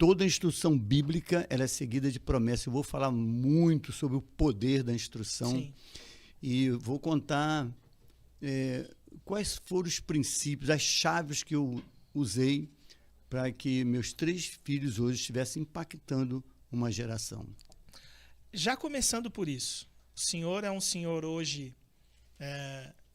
toda a instrução bíblica ela é seguida de promessa. Eu vou falar muito sobre o poder da instrução. Sim. E vou contar quais foram os princípios, as chaves que eu usei para que meus 3 filhos hoje estivessem impactando uma geração. Já começando por isso, o senhor é um senhor hoje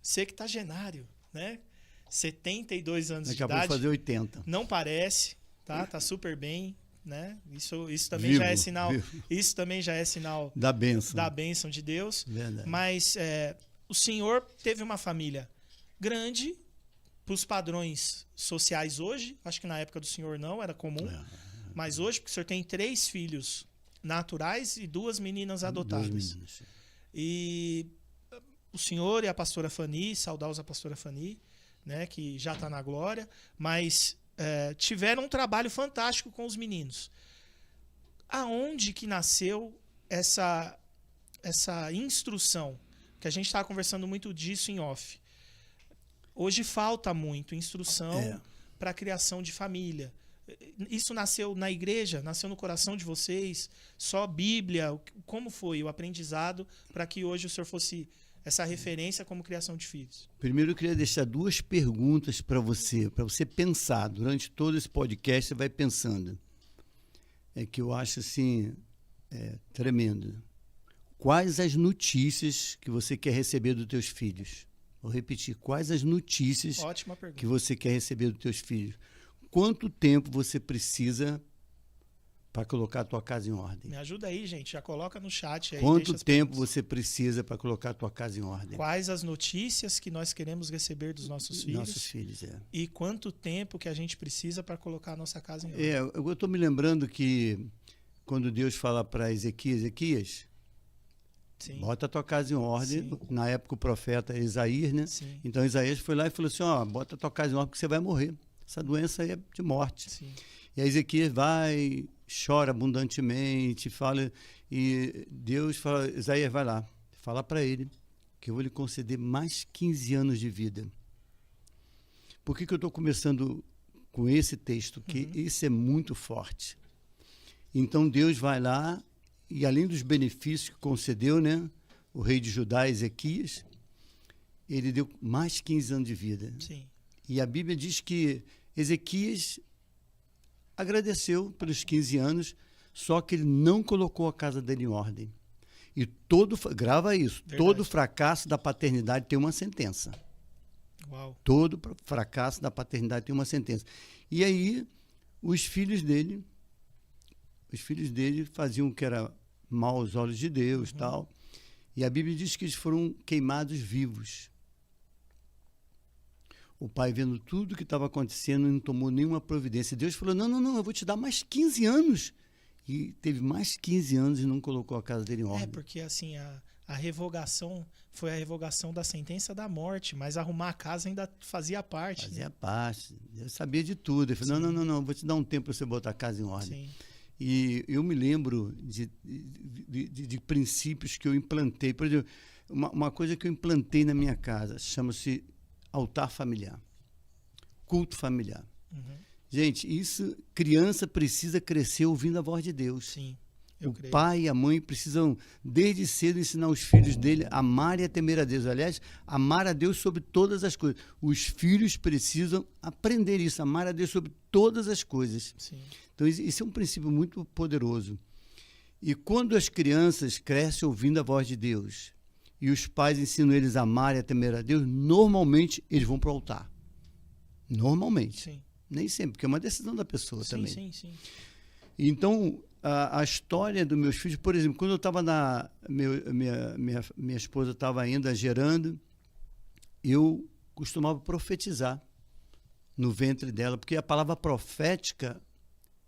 septagenário, né? 72 anos Daqui a de pouco idade. fazer 80. Não parece, tá? Tá super bem, né? Isso também Vivo, já é sinal. vivo. Isso também já é sinal Da bênção. da bênção de Deus. Verdade. Mas o senhor teve uma família grande para os padrões sociais hoje. Acho que na época do senhor não era comum. Mas hoje, porque o senhor tem 3 filhos naturais e 2 meninas adotadas. 2 meninas. E o senhor e a pastora Fanny, saudosa pastora Fanny, né, que já está na glória, mas tiveram um trabalho fantástico com os meninos. Aonde que nasceu essa instrução? Que a gente estava conversando muito disso em off. Hoje falta muito instrução para a criação de família. Isso nasceu na igreja? Nasceu no coração de vocês? Só Bíblia? Como foi o aprendizado para que hoje o senhor fosse essa referência como criação de filhos? Primeiro eu queria deixar 2 perguntas para você pensar. Durante todo esse podcast você vai pensando. Que eu acho assim tremendo. Quais as notícias que você quer receber dos teus filhos? Vou repetir. Quais as notícias que você quer receber dos teus filhos? Quanto tempo você precisa para colocar a tua casa em ordem? Me ajuda aí, gente. Já coloca no chat aí. Quanto tempo você precisa para colocar a tua casa em ordem? Quais as notícias que nós queremos receber dos nossos filhos? Nossos filhos, E quanto tempo que a gente precisa para colocar a nossa casa em ordem? Eu estou me lembrando que quando Deus fala para Ezequias, Sim. Bota a tua casa em ordem. Sim. Na época o profeta Isaías, né? Sim. Então Isaías foi lá e falou assim, bota a tua casa em ordem porque você vai morrer. Essa doença aí é de morte. Sim. E aí Ezequias vai, chora abundantemente, fala, e Deus fala, Isaías vai lá, fala para ele que eu vou lhe conceder mais 15 anos de vida. Por que eu estou começando com esse texto? Que isso é muito forte. Então Deus vai lá e além dos benefícios que concedeu, né, o rei de Judá, Ezequias, ele deu mais 15 anos de vida. Sim. E a Bíblia diz que Ezequias agradeceu pelos 15 anos, só que ele não colocou a casa dele em ordem. E grava isso, Verdade. Todo fracasso da paternidade tem uma sentença. Uau. Todo fracasso da paternidade tem uma sentença. E aí, os filhos dele faziam o que era mal aos olhos de Deus, tal. E a Bíblia diz que eles foram queimados vivos. O pai, vendo tudo que estava acontecendo, não tomou nenhuma providência. Deus falou, não, eu vou te dar mais 15 anos. E teve mais 15 anos e não colocou a casa dele em ordem. Porque assim, a revogação foi a revogação da sentença da morte, mas arrumar a casa ainda fazia parte. Fazia parte. Deus sabia de tudo. Ele falou, não, vou te dar um tempo para você botar a casa em ordem. Sim. E eu me lembro de princípios que eu implantei. Por exemplo, uma coisa que eu implantei na minha casa, chama-se altar familiar, culto familiar. Gente, criança precisa crescer ouvindo a voz de Deus. Sim, o pai e a mãe precisam, desde cedo, ensinar os filhos dele a amar e a temer a Deus. Aliás, amar a Deus sobre todas as coisas. Os filhos precisam aprender isso, amar a Deus sobre todas as coisas. Sim. Então, isso é um princípio muito poderoso. E quando as crianças crescem ouvindo a voz de Deus e os pais ensinam eles a amar e a temer a Deus, normalmente eles vão para o altar. Normalmente. Sim. Nem sempre, porque é uma decisão da pessoa também. Sim. Então, a história dos meus filhos, por exemplo, quando eu estava minha esposa estava ainda gerando, eu costumava profetizar no ventre dela, porque a palavra profética,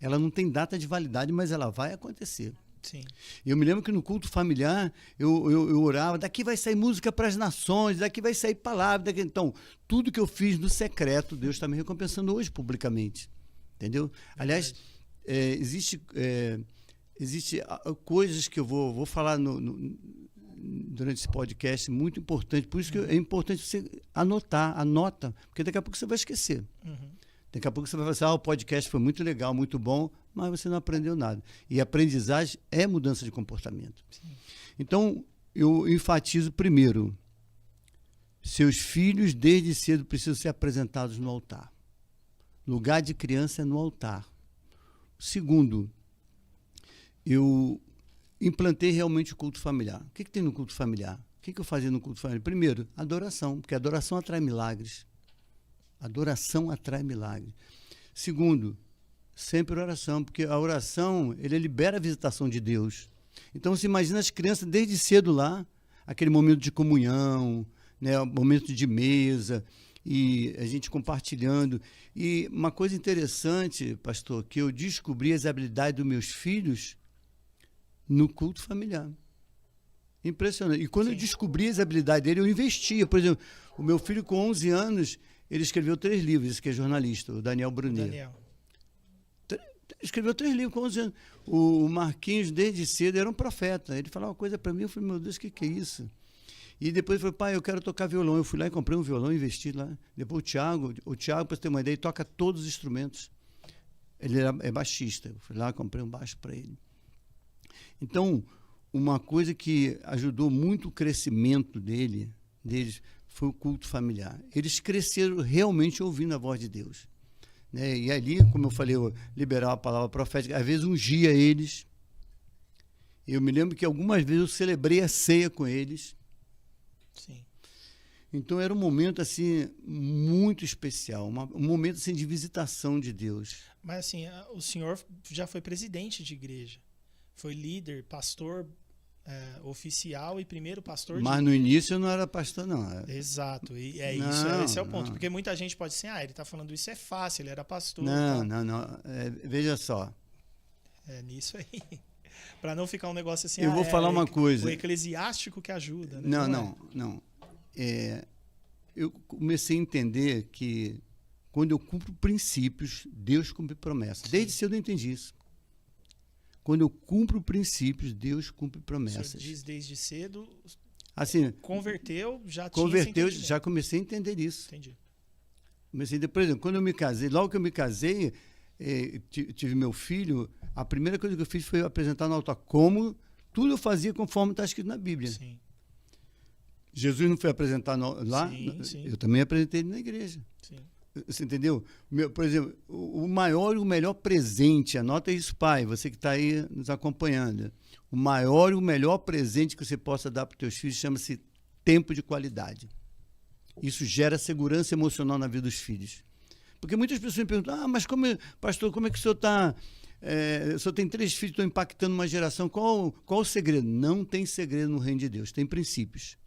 ela não tem data de validade, mas ela vai acontecer. Sim. Eu me lembro que no culto familiar, eu orava, daqui vai sair música para as nações, daqui vai sair palavra. Então, tudo que eu fiz no secreto, Deus está me recompensando hoje publicamente. Entendeu? Aliás, existe coisas que eu vou falar durante esse podcast, muito importante. Por isso que é importante você anota, porque daqui a pouco você vai esquecer. Daqui a pouco você vai falar assim, o podcast foi muito legal, muito bom, mas você não aprendeu nada. E aprendizagem é mudança de comportamento. Sim. Então, eu enfatizo primeiro, seus filhos desde cedo precisam ser apresentados no altar. Lugar de criança é no altar. Segundo, eu implantei realmente o culto familiar. O que tem no culto familiar? O que eu fazia no culto familiar? Primeiro, adoração, porque a adoração atrai milagres. Adoração atrai milagres. Segundo, sempre oração, porque a oração, ele libera a visitação de Deus. Então, você imagina as crianças desde cedo lá, aquele momento de comunhão, né, momento de mesa, e a gente compartilhando. E uma coisa interessante, pastor, que eu descobri as habilidades dos meus filhos no culto familiar. Impressionante. E quando eu descobri as habilidades dele, eu investia. Por exemplo, o meu filho com 11 anos, ele escreveu 3 livros, esse que é jornalista, o Daniel Brunet. Escreveu 3 livros com 11 anos. O Marquinhos, desde cedo, era um profeta. Ele falava uma coisa para mim, eu falei, meu Deus, o que é isso? E depois ele falou, pai, eu quero tocar violão. Eu fui lá e comprei um violão, investi lá. Depois o Thiago, para você ter uma ideia, ele toca todos os instrumentos. Ele é baixista. Eu fui lá e comprei um baixo para ele. Então, uma coisa que ajudou muito o crescimento deles foi o culto familiar. Eles cresceram realmente ouvindo a voz de Deus. Né? E ali, como eu falei, eu liberava a palavra profética, às vezes ungia eles. Eu me lembro que algumas vezes eu celebrei a ceia com eles. Sim. Então era um momento assim muito especial, um momento assim, de visitação de Deus. Mas assim, o senhor já foi presidente de igreja, foi líder, pastor oficial e primeiro pastor de... Mas no início eu não era pastor, não. Exato, e esse é o ponto, porque muita gente pode dizer, ele está falando isso é fácil, ele era pastor. Não. Veja só. É nisso aí. Para não ficar um negócio assim... Eu vou falar uma coisa. O eclesiástico que ajuda. Né? Não. Eu comecei a entender que quando eu cumpro princípios, Deus cumpre promessas. Desde cedo eu entendi isso. Quando eu cumpro princípios, Deus cumpre promessas. O senhor diz desde cedo, assim, converteu, já comecei a entender isso. Entendi. Por exemplo, quando eu me casei, logo que eu me casei, tive meu filho, a primeira coisa que eu fiz foi apresentar no altar como tudo eu fazia conforme está escrito na Bíblia. Sim. Jesus não foi apresentar lá? Sim. Eu também apresentei ele na igreja. Sim. Você entendeu? Por exemplo, o maior e o melhor presente, anota isso, pai, você que está aí nos acompanhando. O maior e o melhor presente que você possa dar para os teus filhos chama-se tempo de qualidade. Isso gera segurança emocional na vida dos filhos. Porque muitas pessoas me perguntam, mas pastor, como é que o senhor está... o senhor tem 3 filhos, estão impactando uma geração, qual o segredo? Não tem segredo no reino de Deus, tem princípios.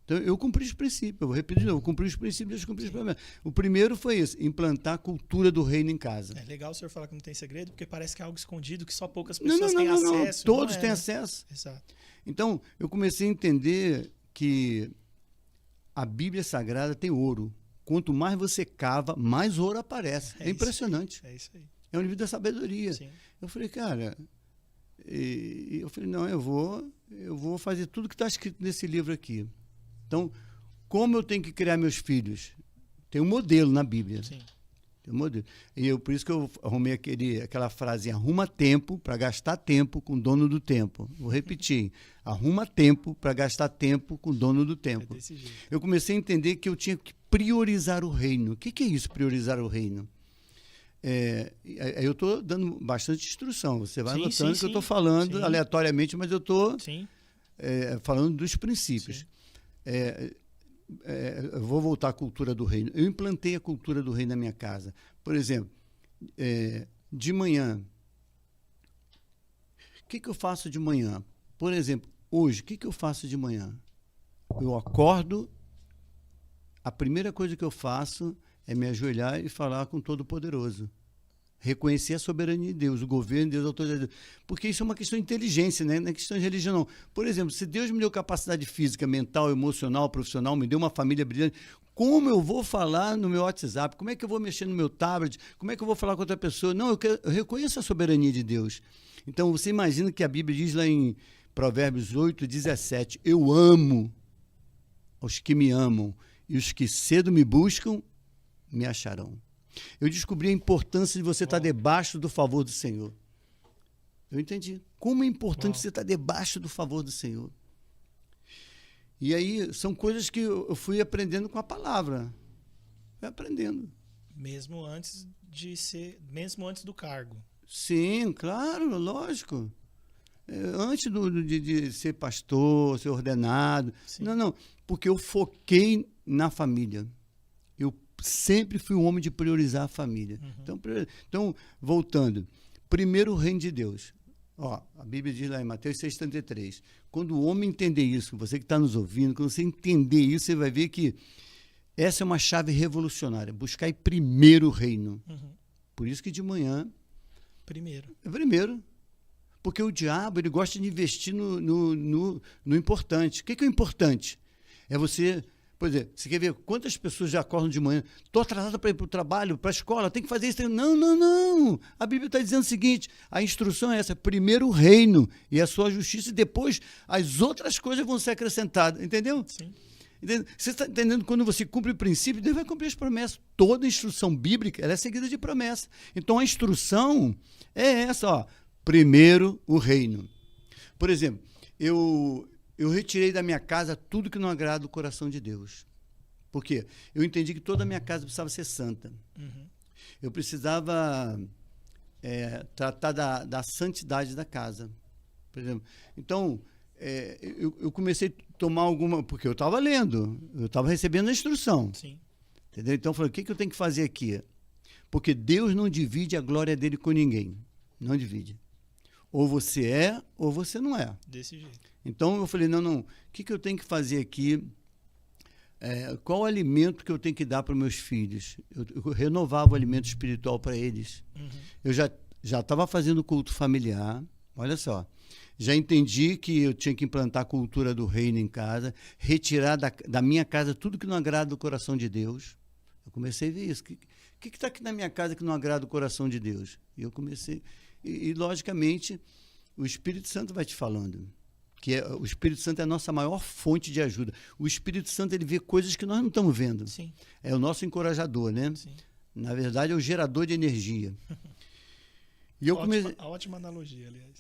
Então, eu cumpri os princípios, eu vou repetir de novo, eu cumpri os princípios, Deus cumpriu os problemas. O primeiro foi isso, implantar a cultura do reino em casa. É legal o senhor falar que não tem segredo, porque parece que é algo escondido, que só poucas pessoas têm acesso. Todos têm acesso. Exato. Então, eu comecei a entender que a Bíblia Sagrada tem ouro. Quanto mais você cava, mais ouro aparece. É impressionante. É isso aí. É um livro da sabedoria. Sim. Eu falei, cara... não, eu vou fazer tudo que está escrito nesse livro aqui. Então, como eu tenho que criar meus filhos? Tem um modelo na Bíblia. Sim. Tem um modelo. E por isso que eu arrumei aquela frase, arruma tempo para gastar tempo com o dono do tempo. Vou repetir, arruma tempo para gastar tempo com o dono do tempo. É desse jeito. Eu comecei a entender que eu tinha que priorizar o reino. O que é isso, priorizar o reino? Eu estou dando bastante instrução. Você vai notando que eu estou falando aleatoriamente, mas eu estou falando dos princípios. Eu vou voltar à cultura do reino. Eu implantei a cultura do reino na minha casa. Por exemplo, de manhã, o que eu faço de manhã? Por exemplo, hoje, o que eu faço de manhã? Eu acordo, a primeira coisa que eu faço é me ajoelhar e falar com o Todo-Poderoso. Reconhecer a soberania de Deus, o governo de Deus, a autoridade de Deus. Porque isso é uma questão de inteligência, né? Não é questão de religião, não. Por exemplo, se Deus me deu capacidade física, mental, emocional, profissional, me deu uma família brilhante, como eu vou falar no meu WhatsApp? Como é que eu vou mexer no meu tablet? Como é que eu vou falar com outra pessoa? Não, eu reconheço a soberania de Deus. Então, você imagina que a Bíblia diz lá em Provérbios 8:17, eu amo os que me amam, e os que cedo me buscam, me acharão. Eu descobri a importância de você estar debaixo do favor do Senhor. Eu entendi. Como é importante Uau. você estar debaixo do favor do Senhor. E aí são coisas que eu fui aprendendo com a palavra. Fui aprendendo. Mesmo antes do cargo. Sim, claro, lógico. Antes de ser pastor, ser ordenado. Sim. Não, porque eu foquei na família. Eu sempre fui um homem de priorizar a família. Então, voltando. Primeiro o reino de Deus. Ó, a Bíblia diz lá em Mateus 6,33. Quando o homem entender isso, você que está nos ouvindo, quando você entender isso, você vai ver que essa é uma chave revolucionária. Buscar primeiro o reino. Por isso que de manhã... Primeiro. Porque o diabo ele gosta de investir no importante. O que é o importante? É você... Por exemplo, você quer ver quantas pessoas já acordam de manhã? Estou atrasada para ir para o trabalho, para a escola, tem que fazer isso. Não. A Bíblia está dizendo o seguinte, a instrução é essa, primeiro o reino e a sua justiça, e depois as outras coisas vão ser acrescentadas. Entendeu? Sim. Você está entendendo? Quando você cumpre o princípio, Deus vai cumprir as promessas. Toda instrução bíblica ela é seguida de promessa. Então, a instrução é essa, ó, primeiro o reino. Por exemplo, eu retirei da minha casa tudo que não agrada o coração de Deus. Por quê? Eu entendi que toda a minha casa precisava ser santa. Eu precisava tratar da santidade da casa. Por exemplo. Então, eu comecei a tomar alguma... Porque eu estava lendo, eu estava recebendo a instrução. Sim. Entendeu? Então, eu falei, o que eu tenho que fazer aqui? Porque Deus não divide a glória dele com ninguém. Não divide. Ou você é, ou você não é. Desse jeito. Então, eu falei, não, o que eu tenho que fazer aqui? Qual o alimento que eu tenho que dar para os meus filhos? Eu renovava o alimento espiritual para eles. Eu já estava fazendo culto familiar, olha só. Já entendi que eu tinha que implantar a cultura do reino em casa, retirar da minha casa tudo que não agrada o coração de Deus. Eu comecei a ver isso. O que está aqui na minha casa que não agrada o coração de Deus? E eu comecei... E logicamente, o Espírito Santo vai te falando. O Espírito Santo é a nossa maior fonte de ajuda. O Espírito Santo ele vê coisas que nós não estamos vendo. Sim. É o nosso encorajador, né? Sim. Na verdade, é o gerador de energia. E eu Ótima analogia, aliás.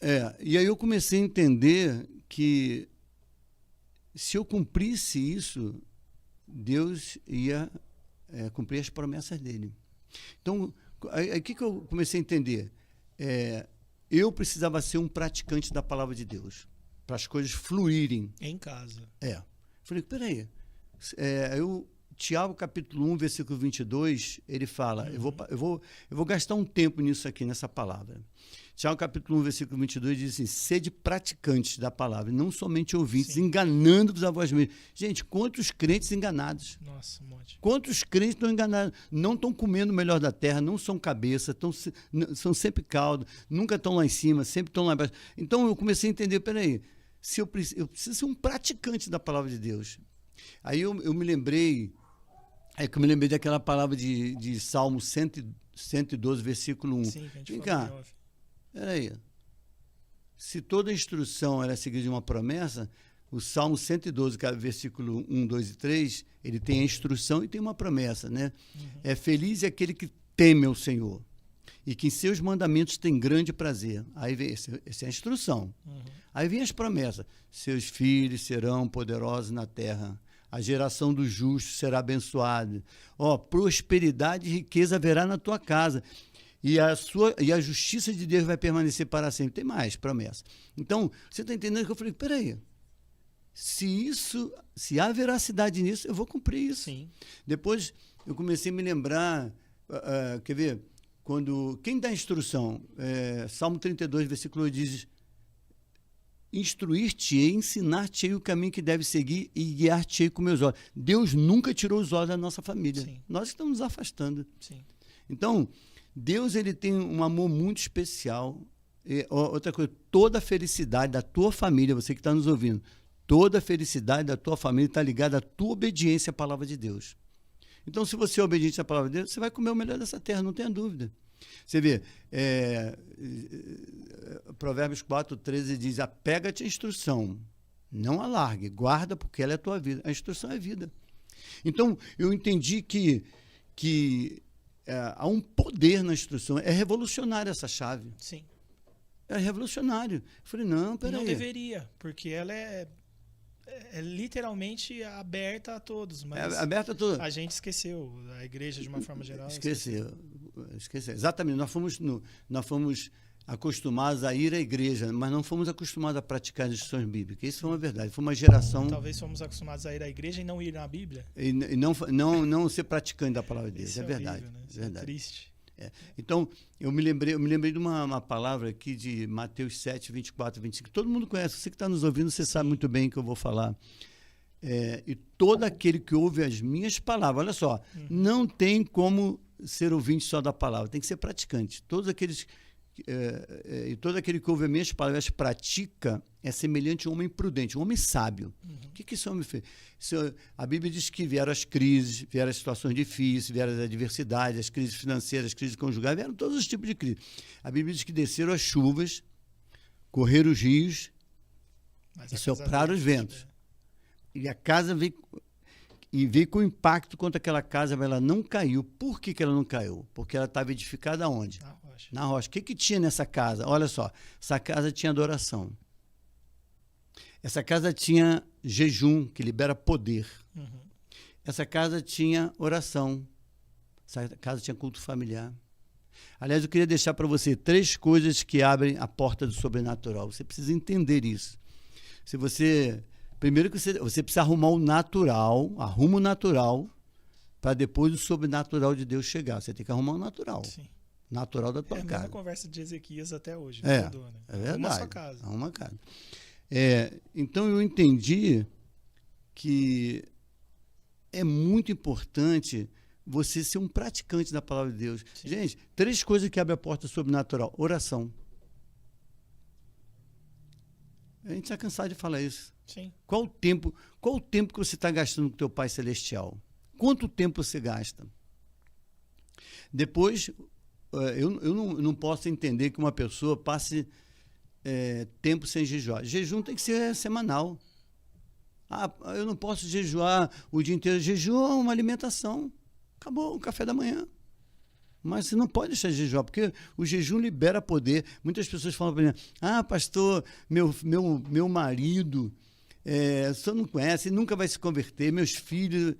E aí eu comecei a entender que se eu cumprisse isso, Deus ia cumprir as promessas dele. Então, aí o que eu comecei a entender? Eu precisava ser um praticante da palavra de Deus, para as coisas fluírem. Em casa. Falei, peraí. Tiago, capítulo 1, versículo 22, ele fala, eu vou gastar um tempo nisso aqui, nessa palavra. Tiago, capítulo 1, versículo 22, diz assim, sede praticantes da palavra, não somente ouvintes, enganando-vos a vós mesmos. Gente, quantos crentes enganados? Nossa, um monte. Quantos crentes estão enganados? Não estão comendo o melhor da terra, não são cabeça, são sempre caldo, nunca estão lá em cima, sempre estão lá embaixo. Então, eu comecei a entender, peraí, eu preciso ser um praticante da palavra de Deus. Aí eu me lembrei... que eu me lembrei daquela palavra de Salmo 112, versículo 1. Sim, que a gente Vem falou cá, em off. peraí. Se toda instrução era seguida de uma promessa, o Salmo 112, versículo 1, 2 e 3, ele tem a instrução e tem uma promessa, né? É feliz aquele que teme ao Senhor e que em seus mandamentos tem grande prazer. Aí vem, essa é a instrução. Aí vem as promessas. Seus filhos serão poderosos na terra. A geração dos justos será abençoada. Prosperidade e riqueza haverá na tua casa. E a justiça de Deus vai permanecer para sempre. Tem mais promessa. Então, você está entendendo que eu falei, peraí, se há veracidade nisso, eu vou cumprir isso. Sim. Depois, eu comecei a me lembrar, quer ver, quem dá instrução? Salmo 32, versículo 8 diz, instruir-te-ei, ensinar-te-ei o caminho que deve seguir e guiar-te-ei com meus olhos. Deus nunca tirou os olhos da nossa família. Sim. Nós estamos nos afastando. Sim. Então, Deus ele tem um amor muito especial. Outra coisa, toda a felicidade da tua família, você que está nos ouvindo, toda a felicidade da tua família está ligada à tua obediência à palavra de Deus. Então, se você é obediente à palavra de Deus, você vai comer o melhor dessa terra, não tenha dúvida. Você vê, Provérbios 4:13 diz, apega-te à instrução, não a largue, guarda porque ela é a tua vida. A instrução é vida. Então, eu entendi que há um poder na instrução, é revolucionária essa chave. Sim. É revolucionário. Eu falei, não, E peraí. não deveria, porque ela é literalmente aberta a todos, mas Aberta toda. a gente esqueceu, a igreja de uma forma geral. Esqueceu. Exatamente. Nós fomos acostumados a ir à igreja, mas não fomos acostumados a praticar as instruções bíblicas. Isso foi uma verdade. Foi uma geração... Talvez fomos acostumados a ir à igreja e não ir na Bíblia. E não ser praticante da palavra de Deus. Isso É verdade. horrível, né? Isso verdade. É triste. Então, eu me lembrei de uma palavra aqui de Mateus 7, 24, 25. Todo mundo conhece. Você que está nos ouvindo, você sabe muito bem o que eu vou falar. E todo aquele que ouve as minhas palavras, olha só, não tem como ser ouvinte só da palavra, tem que ser praticante. E todo aquele que ouve as minhas palavras pratica é semelhante a um homem prudente, um homem sábio. O que esse homem fez? A Bíblia diz que vieram as crises, vieram as situações difíceis, vieram as adversidades, as crises financeiras, as crises conjugais, vieram todos os tipos de crise. A Bíblia diz que desceram as chuvas, correram os rios e sopraram os ventos. E a casa veio com impacto contra aquela casa, mas ela não caiu. Por que ela não caiu? Porque ela estava edificada onde? Na rocha. Na rocha. O que tinha nessa casa? Olha só, essa casa tinha adoração. Essa casa tinha jejum, que libera poder. Essa casa tinha oração. Essa casa tinha culto familiar. Aliás, eu queria deixar para você 3 coisas que abrem a porta do sobrenatural. Você precisa entender isso. Primeiro que você precisa arruma o natural para depois o sobrenatural de Deus chegar. Você tem que arrumar o natural. Sim. Natural da tua casa. É a mesma conversa de Ezequias até hoje. É verdade. Arruma a sua casa. Arruma a casa. Então eu entendi que é muito importante você ser um praticante da palavra de Deus. Sim. Gente, 3 coisas que abrem a porta sobrenatural. Oração. A gente está cansado de falar isso. Sim. Qual o tempo que você está gastando com o teu Pai Celestial? Quanto tempo você gasta? Depois, eu não posso entender que uma pessoa passe tempo sem jejuar. Jejum tem que ser semanal. Eu não posso jejuar o dia inteiro. Jejum é uma alimentação. Acabou o café da manhã. Mas você não pode deixar de jejuar, porque o jejum libera poder. Muitas pessoas falam para mim, pastor, meu marido, o senhor não conhece, ele nunca vai se converter, meus filhos...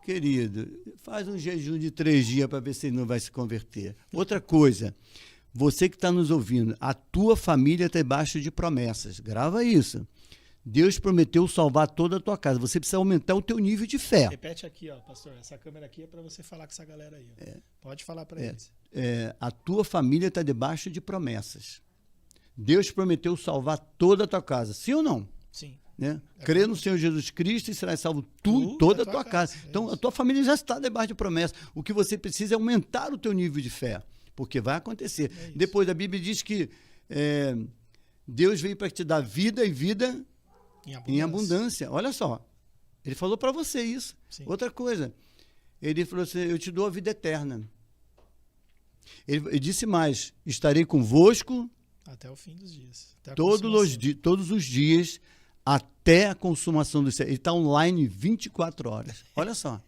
Querido, faz um jejum de 3 dias para ver se ele não vai se converter. Outra coisa, você que está nos ouvindo, a tua família está debaixo de promessas. Grava isso. Deus prometeu salvar toda a tua casa. Você precisa aumentar o teu nível de fé. Repete aqui, pastor. Essa câmera aqui é para você falar com essa galera aí. Pode falar para eles. A tua família está debaixo de promessas. Deus prometeu salvar toda a tua casa. Sim ou não? Sim. Crê no Senhor Jesus Cristo e serás salvo tu e toda a tua casa. Então, a tua família já está debaixo de promessa. O que você precisa é aumentar o teu nível de fé, porque vai acontecer. Depois, a Bíblia diz que Deus veio para te dar vida e vida em abundância. Olha só, ele falou para você isso. Sim. Outra coisa, ele falou assim, eu te dou a vida eterna. Ele disse mais, estarei convosco até o fim dos dias. Todos os dias, até a consumação do céu. Ele está online 24 horas. Olha só.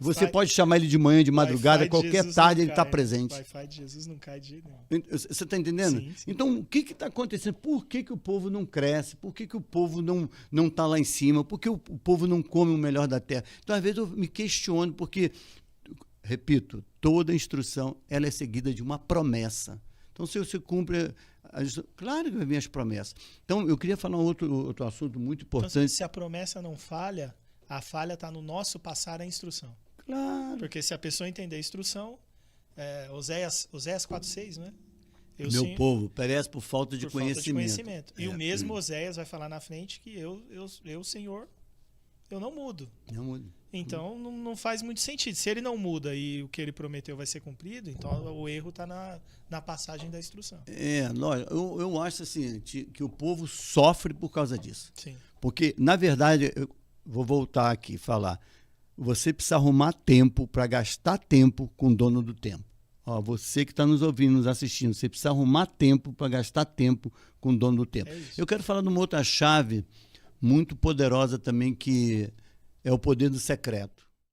Você pode chamar ele de manhã, de madrugada, qualquer tarde ele está presente. O Wi-Fi de Jesus não cai de jeito nenhum. Você está entendendo? Sim. Então, o que está acontecendo? Por que o povo não cresce? Por que o povo não está lá em cima? Por que o povo não come o melhor da terra? Então, às vezes, eu me questiono, porque, repito, toda instrução ela é seguida de uma promessa. Então, se você cumpre... Claro que vai vir as promessas. Então, eu queria falar outro assunto muito importante. Então, se a promessa não falha, a falha está no nosso passar a instrução. Claro. Porque se a pessoa entender a instrução, Oséias 4,6, né? Meu povo perece por falta de conhecimento. E o mesmo Oséias vai falar na frente que eu, Senhor, eu não mudo. Não mudo. Então, não faz muito sentido. Se ele não muda e o que ele prometeu vai ser cumprido, então o erro está na passagem da instrução. Lógico. Eu acho assim, que o povo sofre por causa disso. Sim. Porque, na verdade, eu vou voltar aqui e falar, você precisa arrumar tempo para gastar tempo com o dono do tempo. Você que está nos ouvindo, nos assistindo, você precisa arrumar tempo para gastar tempo com o dono do tempo. Eu quero falar de uma outra chave muito poderosa também, que é o poder do secreto.